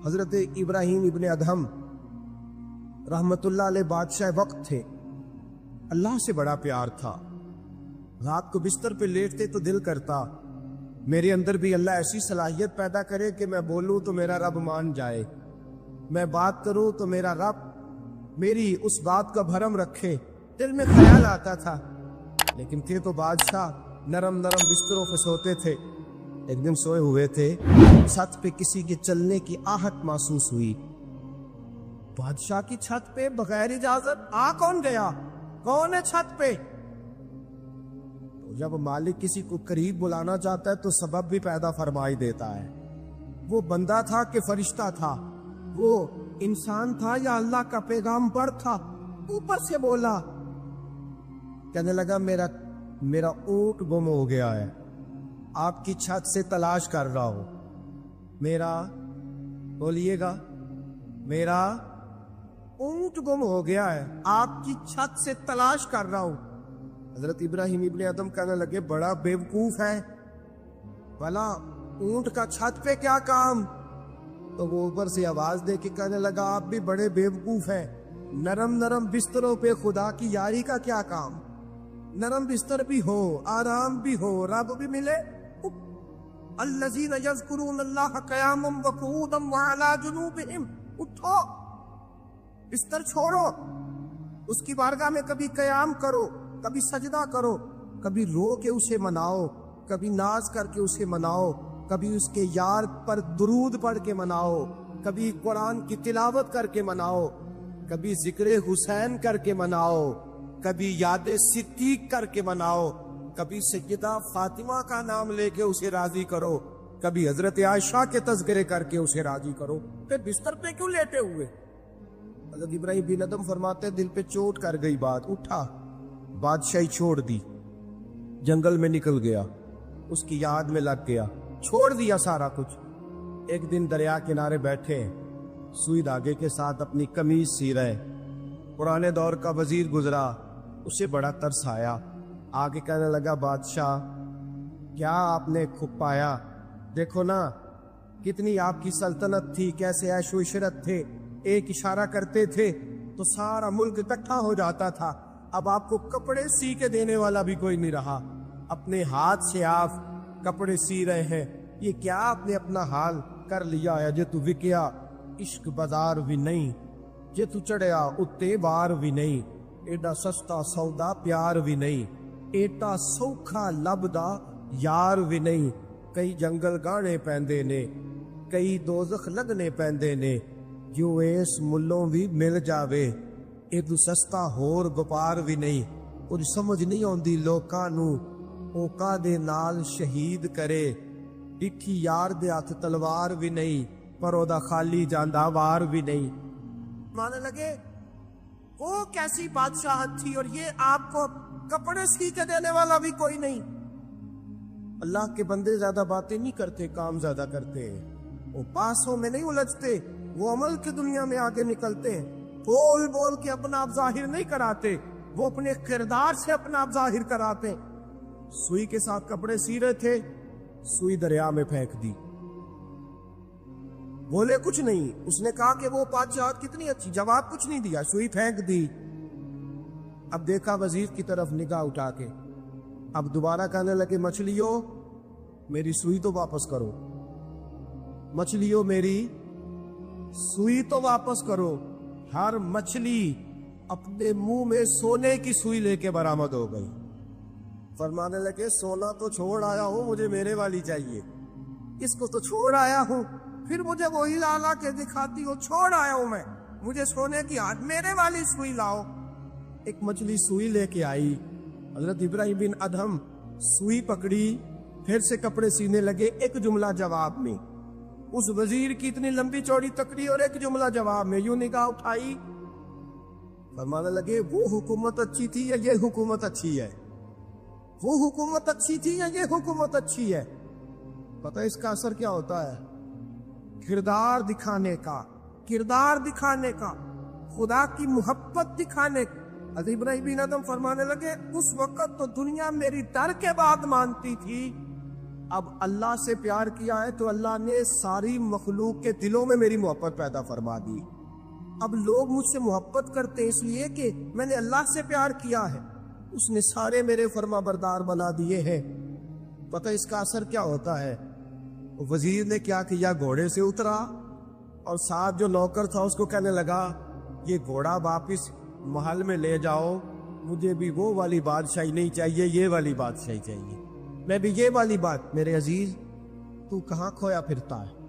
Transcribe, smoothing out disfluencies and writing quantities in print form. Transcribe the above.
حضرت ابراہیم ابن ادہم رحمت اللہ علیہ بادشاہ وقت تھے. اللہ سے بڑا پیار تھا. رات کو بستر پہ لیٹتے تو دل کرتا میرے اندر بھی اللہ ایسی صلاحیت پیدا کرے کہ میں بولوں تو میرا رب مان جائے, میں بات کروں تو میرا رب میری اس بات کا بھرم رکھے. دل میں خیال آتا تھا, لیکن تھے تو بادشاہ نرم نرم بستروں پہ سوتے تھے. ایک دن سوئے ہوئے تھے, چھت پہ کسی کے چلنے کی آہٹ محسوس ہوئی. بادشاہ کی چھت پہ بغیر اجازت آ کون گیا؟ کون ہے چھت پہ؟ تو جب مالک کسی کو قریب بلانا چاہتا ہے تو سبب بھی پیدا فرمائی دیتا ہے. وہ بندہ تھا کہ فرشتہ تھا, وہ انسان تھا یا اللہ کا پیغامبر تھا؟ اوپر سے بولا, کہنے لگا میرا اونٹ گم ہو گیا ہے, آپ کی چھت سے تلاش کر رہا ہوں. میرا بولیے گا, میرا اونٹ گم ہو گیا ہے, آپ کی چھت سے تلاش کر رہا ہوں. حضرت ابراہیم ابن ادہم کہنے لگے بڑا بیوقوف ہے, بھلا اونٹ کا چھت پہ کیا کام؟ تو وہ اوپر سے آواز دے کے کہنے لگا آپ بھی بڑے بیوقوف ہیں, نرم نرم بستروں پہ خدا کی یاری کا کیا کام؟ نرم بستر بھی ہو, آرام بھی ہو, رب بھی ملے. الذین یذکرون اللہ قیاما وقعودا وعلی جنوبہم, اٹھو, بستر چھوڑو, اس کی بارگاہ میں کبھی قیام کرو, کبھی سجدہ کرو, کبھی رو کے اسے مناؤ, کبھی ناز کر کے اسے مناؤ, کبھی اس کے یار پر درود پڑھ کے مناؤ, کبھی قرآن کی تلاوت کر کے مناؤ, کبھی ذکر حسین کر کے مناؤ, کبھی یاد صدیق کر کے مناؤ, کبھی سیدہ فاطمہ کا نام لے کے اسے راضی کرو, کبھی حضرت عائشہ کے تذکرے کر کے اسے راضی کرو. پھر بستر پہ کیوں لیٹے ہوئے؟ حضرت ابراہیم بن ادہم فرماتے دل پہ چوٹ کر گئی بات, اٹھا, بادشاہی چھوڑ دی, جنگل میں نکل گیا, اس کی یاد میں لگ گیا, چھوڑ دیا سارا کچھ. ایک دن دریا کنارے بیٹھے, سوئی دھاگے کے ساتھ اپنی قمیض سی رہے. پرانے دور کا وزیر گزرا, اسے بڑا ترس آیا, آگے کہنے لگا بادشاہ کیا آپ نے کھپ پایا؟ دیکھو نا کتنی آپ کی سلطنت تھی, کیسے عیش و عشرت تھے, ایک اشارہ کرتے تھے تو سارا ملک اکٹھا ہو جاتا تھا. اب آپ کو کپڑے سی کے دینے والا بھی کوئی نہیں رہا, اپنے ہاتھ سے آپ کپڑے سی رہے ہیں. یہ کیا آپ نے اپنا حال کر لیا ہے جے تو وکیا عشق بازار بھی نہیں, جے تو چڑھیا اتے بار بھی نہیں, ایڈا سستا سودا پیار بھی نہیں, ایٹا سوکھا لبدا یار بھی نہیں. کئی جنگل گانے پیندے نے, کئی دوزخ لگنے پیندے نے, جو اس ملوں بھی مل جاوے, ایدو سستا ہور گپار بھی نہیں. کچھ سمجھ نہیں آندی لوکاں نو, اوکا دے نال شہید کرے, ڈٹھی یار دے ہاتھ تلوار بھی نہیں, پر او دا خالی جاندا وار بھی نہیں. مانے لگے وہ کیسی بادشاہت تھی, اور یہ آپ کو کپڑے سی کے دینے والا بھی کوئی نہیں. اللہ کے بندے زیادہ باتیں نہیں کرتے, کام زیادہ کرتے ہیں. وہ پاسوں میں نہیں الجھتے, وہ عمل کی دنیا میں آگے نکلتے ہیں. بول بول کے اپنا آپ ظاہر نہیں کراتے, وہ اپنے کردار سے اپنا آپ ظاہر کراتے. سوئی کے ساتھ کپڑے سی رہے تھے, سوئی دریا میں پھینک دی, بولے کچھ نہیں. اس نے کہا کہ وہ بادشاہت کتنی اچھی, جواب کچھ نہیں دیا, سوئی پھینک دی. اب دیکھا وزیر کی طرف نگاہ اٹھا کے, اب دوبارہ کہنے لگے مچھلیوں میری سوئی تو واپس کرو, مچھلیوں میری سوئی تو واپس کرو. ہر مچھلی اپنے منہ میں سونے کی سوئی لے کے برآمد ہو گئی. فرمانے لگے سونا تو چھوڑ آیا ہوں, مجھے میرے والی چاہیے. اس کو تو چھوڑ آیا ہوں, پھر مجھے وہی لا لا کے دکھاتی ہو. چھوڑ آیا ہوں میں, مجھے سونے کی ہاتھ میرے والی سوئی لاؤ. ایک مچھلی سوئی لے کے آئی. حضرت ابراہیم بن ادہم سوئی پکڑی, پھر سے کپڑے سینے لگے. ایک جملہ جواب میں, اس وزیر کی اتنی لمبی چوڑی تکڑی اور ایک جملہ جواب میں. یوں نگاہ اٹھائی, فرمانے لگے وہ حکومت اچھی تھی یا یہ حکومت اچھی ہے؟ وہ حکومت اچھی تھی یا یہ حکومت اچھی ہے؟ پتہ اس کا اثر کیا ہوتا ہے؟ کردار دکھانے کا, کردار دکھانے کا, خدا کی محبت دکھانے کا. حضرت ابراہیم بن ادہم فرمانے لگے اس وقت تو دنیا میری ڈر کے بعد مانتی تھی, اب اللہ سے پیار کیا ہے تو اللہ نے ساری مخلوق کے دلوں میں میری محبت پیدا فرما دی۔ اب لوگ مجھ سے محبت کرتے ہیں اس لیے کہ میں نے اللہ سے پیار کیا ہے، اس نے سارے میرے فرما بردار بنا دیے ہیں۔ پتہ اس کا اثر کیا ہوتا ہے؟ وزیر نے کیا کیا، گھوڑے سے اترا اور ساتھ جو نوکر تھا اس کو کہنے لگا یہ گھوڑا واپس محل میں لے جاؤ، مجھے بھی وہ والی بادشاہی نہیں چاہیے، یہ والی بادشاہی چاہیے، میں بھی یہ والی بات۔ میرے عزیز، تو کہاں کھویا پھرتا ہے؟